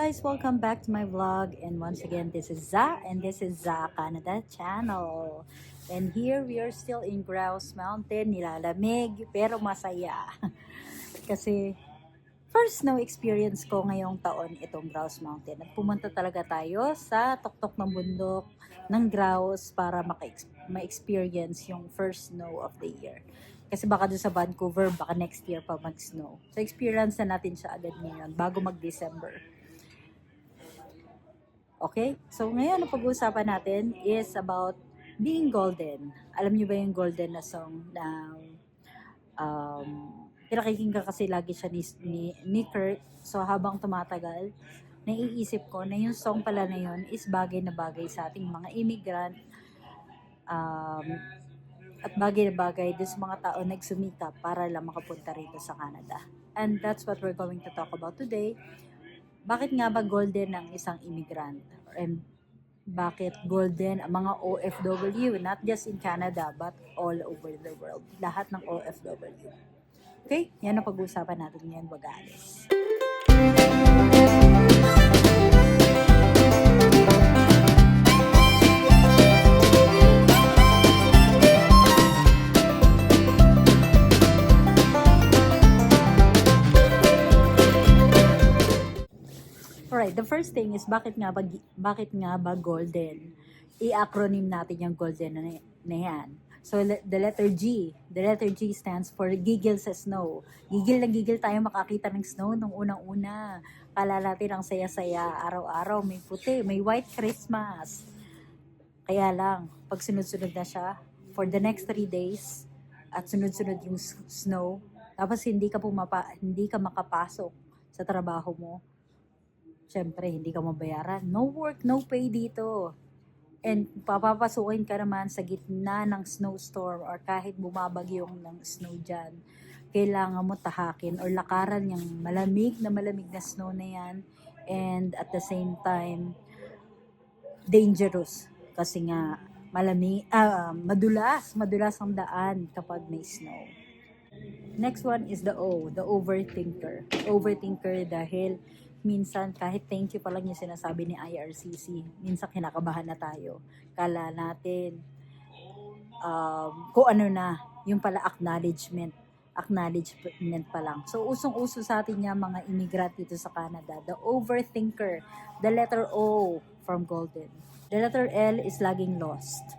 guys, welcome back to my vlog, and once again this is Za and this is Za Canada channel. And here we are still in Grouse Mountain, nilalamig pero masaya. Kasi first snow experience ko ngayong taon itong Grouse Mountain. At pumunta talaga tayo sa tuktok ng bundok ng Grouse para ma-experience yung first snow of the year. Kasi baka doon sa Vancouver, baka next year pa mag-snow. So experience na natin siya agad ngayon bago mag-December. Okay? So, ngayon, ang pag-uusapan natin is about being golden. Alam niyo ba yung golden na song na pinakikinggan kasi lagi siya ni Kurt. So, habang tumatagal, naiisip ko na yung song pala na yun is bagay na bagay sa ating mga immigrant at bagay na bagay sa mga tao nagsumikap para lang makapunta rito sa Canada. And that's what we're going to talk about today. Bakit nga ba golden ang isang immigrant? And bakit golden ang mga OFW, not just in Canada, but all over the world. Lahat ng OFW. Okay? Yan ang pag-uusapan natin ngayon, Bagalis. Alright, the first thing is bakit nga ba golden? I-acronym natin yung golden na yan. So the letter G stands for giggle sa snow. Gigil na gigil tayo makakita ng snow nung unang-una. Kala natin ang saya-saya, araw-araw may puti, may white Christmas. Kaya lang, pag sunod-sunod na siya for the next 3 days at sunod-sunod yung snow, tapos hindi ka makapasok sa trabaho mo. Siyempre, hindi ka mabayaran. No work, no pay dito. And papapasukin ka naman sa gitna ng snowstorm or kahit bumabagyong ng snow dyan. Kailangan mo tahakin or lakaran yung malamig na snow na yan. And at the same time, dangerous. Kasi nga, madulas ang daan kapag may snow. Next one is the O, the overthinker. Overthinker dahil minsan kahit thank you pa lang yung sinasabi ni IRCC, minsan kinakabahan na tayo. Kala natin kung ano na, yung pala acknowledgement pa lang. So usong-uso sa atin yung mga immigrant dito sa Canada, the overthinker, the letter O from golden. The letter L is laging lost.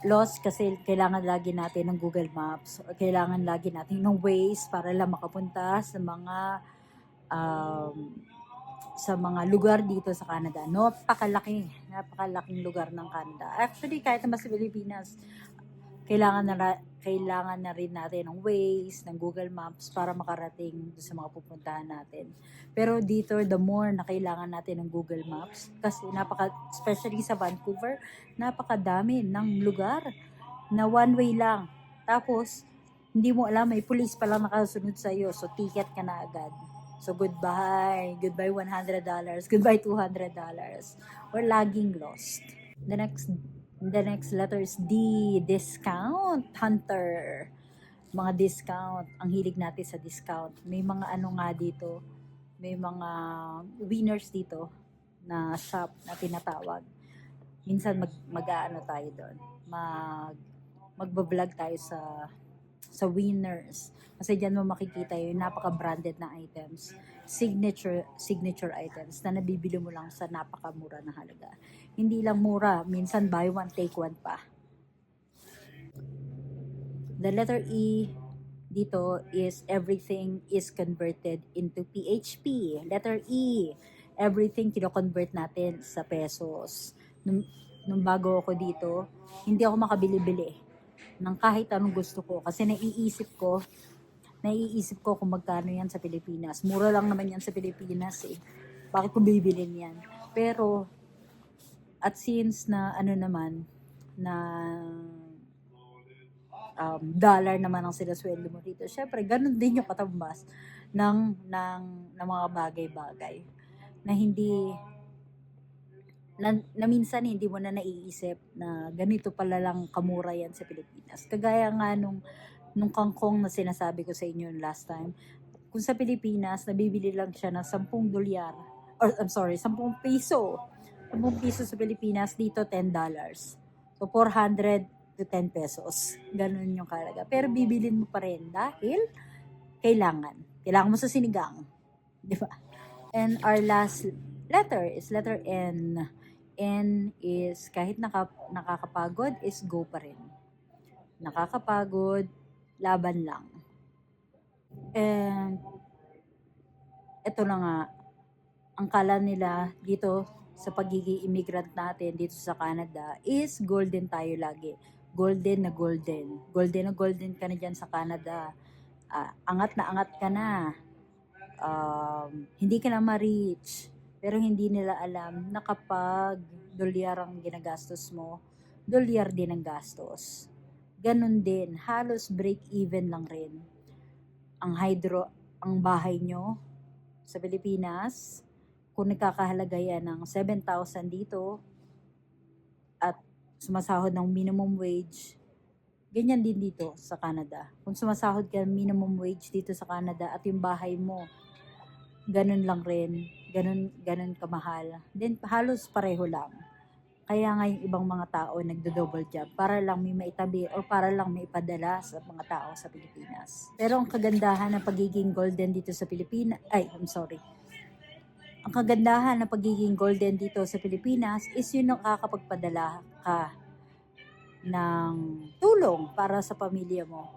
Lost kasi kailangan lagi natin ng Google Maps o kailangan lagi natin ng Waze para lang makapunta sa mga lugar dito sa Canada. Napakalaking lugar ng Canada. Actually, kahit naman sa Pilipinas, kailangan na rin natin ng Waze, ng Google Maps para makarating sa mga pupuntahan natin. Pero dito, the more na kailangan natin ng Google Maps, kasi especially sa Vancouver, napakadami ng lugar na one way lang. Tapos, hindi mo alam, may police pa lang nakasunod sa iyo, so ticket ka na agad. So goodbye $100, goodbye $200. We're laging lost. The next letter is D, discount hunter. Mga discount, ang hilig natin sa discount. May mga ano nga dito, may mga winners dito na shop na tinatawag. Minsan mag-aano tayo doon. Magba-vlog tayo sa winners. Kasi dyan mo makikita yung napaka-branded na items. Signature items na nabibili mo lang sa napakamura na halaga. Hindi lang mura, minsan buy one, take one pa. The letter E dito is everything is converted into PHP. Letter E, everything kino-convert natin sa pesos. Nung bago ako dito, hindi ako makabili-bili ng kahit anong gusto ko kasi naiisip ko kung magkano yan sa Pilipinas. Mura lang naman yan sa Pilipinas eh. Bakit ko bibilin yan? Pero at since na dollar naman ang sinasweldo mo dito, syempre ganun din yung katambas ng mga bagay-bagay na hindi na minsan hindi mo na naiisip na ganito pala lang kamura yan sa Pilipinas. Kagaya nga nung kangkong na sinasabi ko sa inyo last time, kung sa Pilipinas, nabibili lang siya ng $10, or I'm sorry, 10 piso. 10 piso sa Pilipinas, dito $10. So, 400 to 10 pesos. Ganun yung kalaga. Pero bibilin mo pa rin dahil kailangan. Kailangan mo sa sinigang. Di ba? And our last letter is letter N. N is kahit nakakapagod is go pa rin. Nakakapagod, laban lang. And ito na nga, ang kala nila dito sa pagiging immigrant natin dito sa Canada is golden tayo lagi. Golden na golden. Golden na golden ka na dyan sa Canada. Angat na angat ka na. Hindi ka na ma-reach. Pero hindi nila alam na kapag dolyar ang ginagastos mo, dolyar din ang gastos. Ganun din, halos break even lang rin. Ang bahay nyo sa Pilipinas, kung nagkakahalaga yan ng 7,000 dito at sumasahod ng minimum wage, ganyan din dito sa Canada. Kung sumasahod ka ng minimum wage dito sa Canada at yung bahay mo, ganun lang rin, ganun kamahal. Then halos pareho lang. Kaya nga yung ibang mga tao nagdo-double job para lang may maitabi o para lang may ipadala sa mga tao sa Pilipinas. Pero ang kagandahan ng pagiging golden dito sa Pilipinas, ang kagandahan ng pagiging golden dito sa Pilipinas is yung nakakapagpadala ka ng tulong para sa pamilya mo.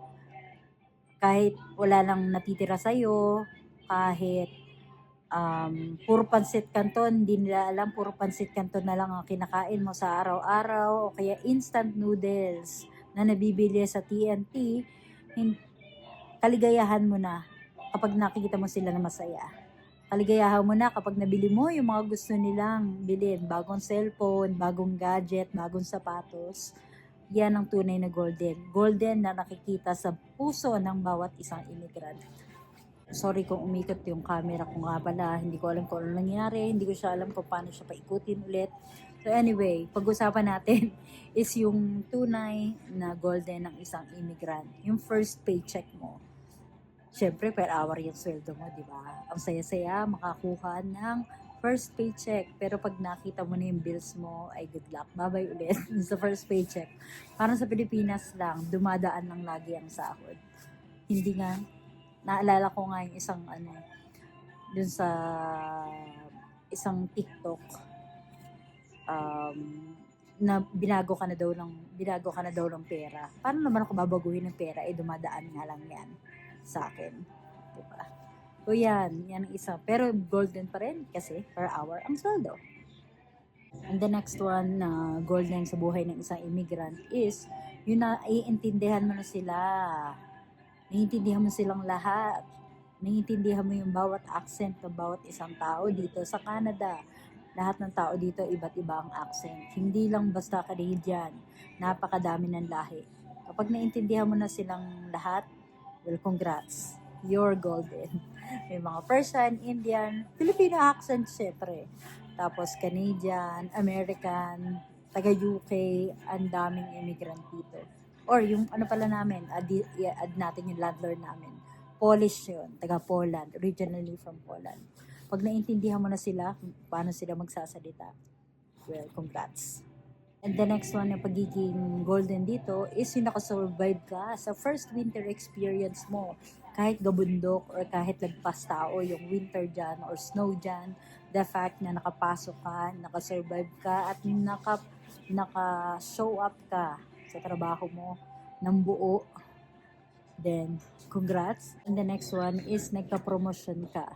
Kahit wala lang natitira sa'yo, kahit puro pansit canton, hindi nila alam, puro pansit canton na lang ang kinakain mo sa araw-araw, o kaya instant noodles na nabibili sa TNT, kaligayahan mo na kapag nakikita mo sila na masaya. Kaligayahan mo na kapag nabili mo yung mga gusto nilang bilhin, bagong cellphone, bagong gadget, bagong sapatos. Yan ang tunay na golden. Golden na nakikita sa puso ng bawat isang immigrant. Sorry kung umikot yung camera ko nga pala. Hindi ko alam kung ano nangyari. Hindi ko siya alam kung paano siya paikutin ulit. So anyway, pag-usapan natin is yung tunay na golden ng isang immigrant. Yung first paycheck mo. Siyempre, per hour yung sweldo mo, di ba? Ang saya-saya makakuha ng first paycheck. Pero pag nakita mo na yung bills mo, ay good luck. Bye-bye ulit sa first paycheck. Parang sa Pilipinas lang, dumadaan lang lagi ang sahod. Hindi nga. Naalala ko nga yung dun sa isang TikTok, na binago ka na daw ng pera. Paano naman ako babaguhin ng pera? Dumadaan nga lang yan sa akin. Diba? So yan ang isa. Pero golden pa rin kasi per hour ang sweldo. And the next one na golden sa buhay ng isang immigrant is yun na iintindihan mo na sila. Naiintindihan mo silang lahat. Naiintindihan mo yung bawat accent ng bawat isang tao dito sa Canada. Lahat ng tao dito, iba't iba ang accent. Hindi lang basta Canadian. Napakadami ng lahi. Kapag naiintindihan mo na silang lahat, well, congrats. You're golden. May mga Persian, Indian, Filipino accent syempre. Tapos Canadian, American, taga-UK, ang daming immigrant dito. Or yung namin, add natin yung landlord namin. Polish yun, taga Poland, originally from Poland. Pag naintindihan mo na sila, kung paano sila magsasalita, well, congrats. And the next one na pagiging golden dito is yung nakasurvive ka sa first winter experience mo. Kahit gabundok or kahit lagpas tao yung winter dyan or snow dyan, the fact na nakapasok ka, nakasurvive ka, at naka-show up ka sa trabaho mo ng buo, then congrats. And the next one is nagka-promotion ka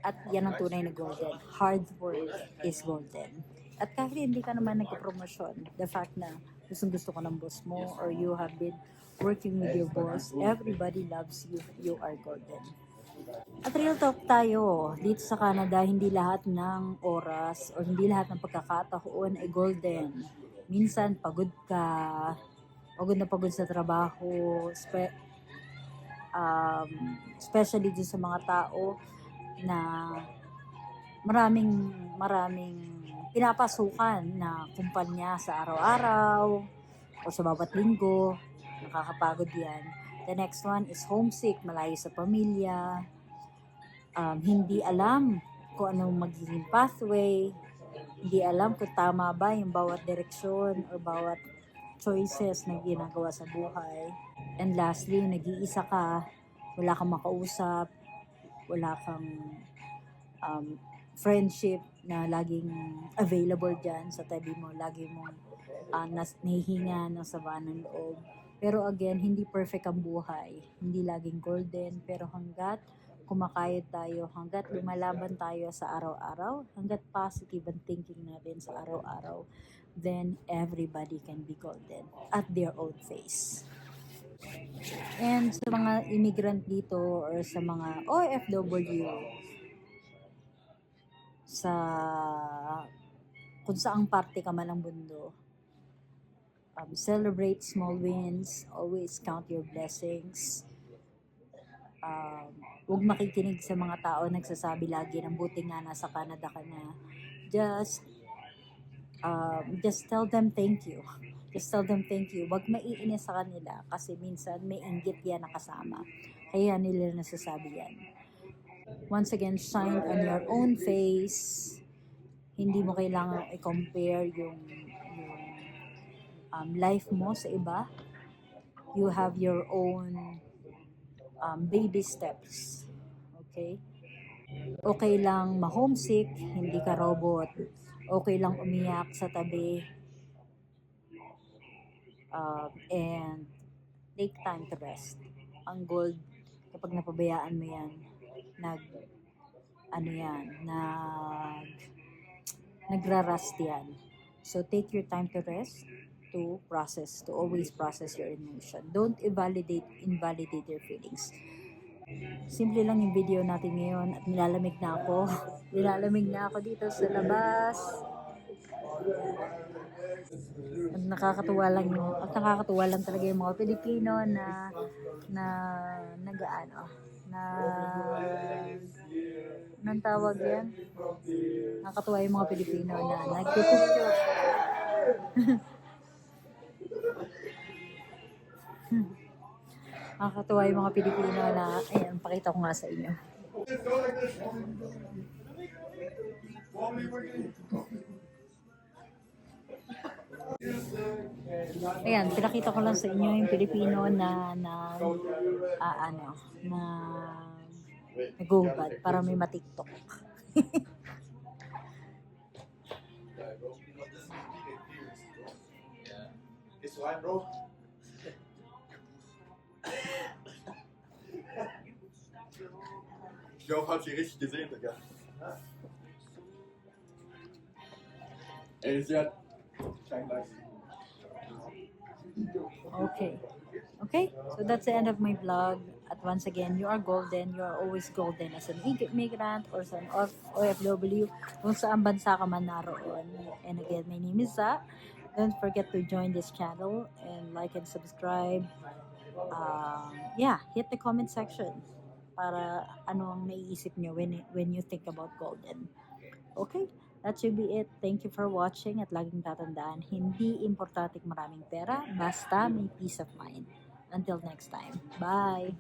at yan ang tunay na golden. Hard work is golden. At kahit hindi ka naman nagka-promotion, the fact na gusto ko ng boss mo or you have been working with your boss, everybody loves you. You are golden. At real talk tayo, dito sa Canada, hindi lahat ng oras o hindi lahat ng pagkakataon ay golden. Minsan, pagod na pagod sa trabaho, especially dun sa mga tao na maraming pinapasukan na kumpanya sa araw-araw o sa bawat linggo. Nakakapagod yan. The next one is homesick, malayo sa pamilya. hindi alam kung anong magiging pathway, hindi alam kung tama ba yung bawat direksyon or bawat choices na ginagawa sa buhay. And lastly, nag-iisa ka, wala kang makausap, wala kang friendship na laging available dyan sa tabi mo, lagi mong nahihinga ng sama ng loob. Pero again, hindi perfect ang buhay. Hindi laging golden, pero hanggat kumakayod tayo, hanggat lumalaban tayo sa araw-araw, hanggat positive ang thinking natin sa araw-araw, then everybody can be golden at their own pace. And sa mga immigrant dito or sa mga OFW, sa kung saang parte ka man ng mundo, celebrate small wins, always count your blessings. Huwag makikinig sa mga tao nagsasabi lagi ng buti nga nasa Canada ka na. Just tell them thank you. Just tell them thank you. Huwag maiinis sa kanila kasi minsan may inggit yan nakasama. Kaya nila nasasabi yan. Once again, shine on your own face. Hindi mo kailangan i-compare yung life mo sa iba. You have your own baby steps. Okay? Okay lang ma-homesick, hindi ka robot. Okay lang umiyak sa tabi. And take time to rest. Ang gold, kapag napabayaan mo yan, nagra-rust yan. So take your time to rest, to always process your emotion. Don't invalidate your feelings. Simple lang yung video natin ngayon at nilalamig na ako. Nilalamig na ako dito sa labas. At nakakatuwa lang talaga yung mga Pilipino na nang tawag yan. Nakakatuwa yung mga Pilipino na nagpipicture. Nakakatuwa yung mga Pilipino na, ayan, pakita ko nga sa inyo. Ayan, pinakita ko lang sa inyo yung Pilipino na nag-ubad para may matiktok. Ist rein, Bro. Ich glaube, hat sie richtig gesehen, Digga. Ey, sie hat kein Gleis. Okay, so that's the end of my vlog. At once again, you are golden. You are always golden as an immigrant or as an OFW, kung saan bansa ka man naroon. And again, my name is Za. Don't forget to join this channel and like and subscribe. Hit the comment section para ano ang naiisip nyo when you think about golden. Okay, that should be it. Thank you for watching at laging tatandaan, hindi importante maraming pera, basta may peace of mind. Until next time. Bye!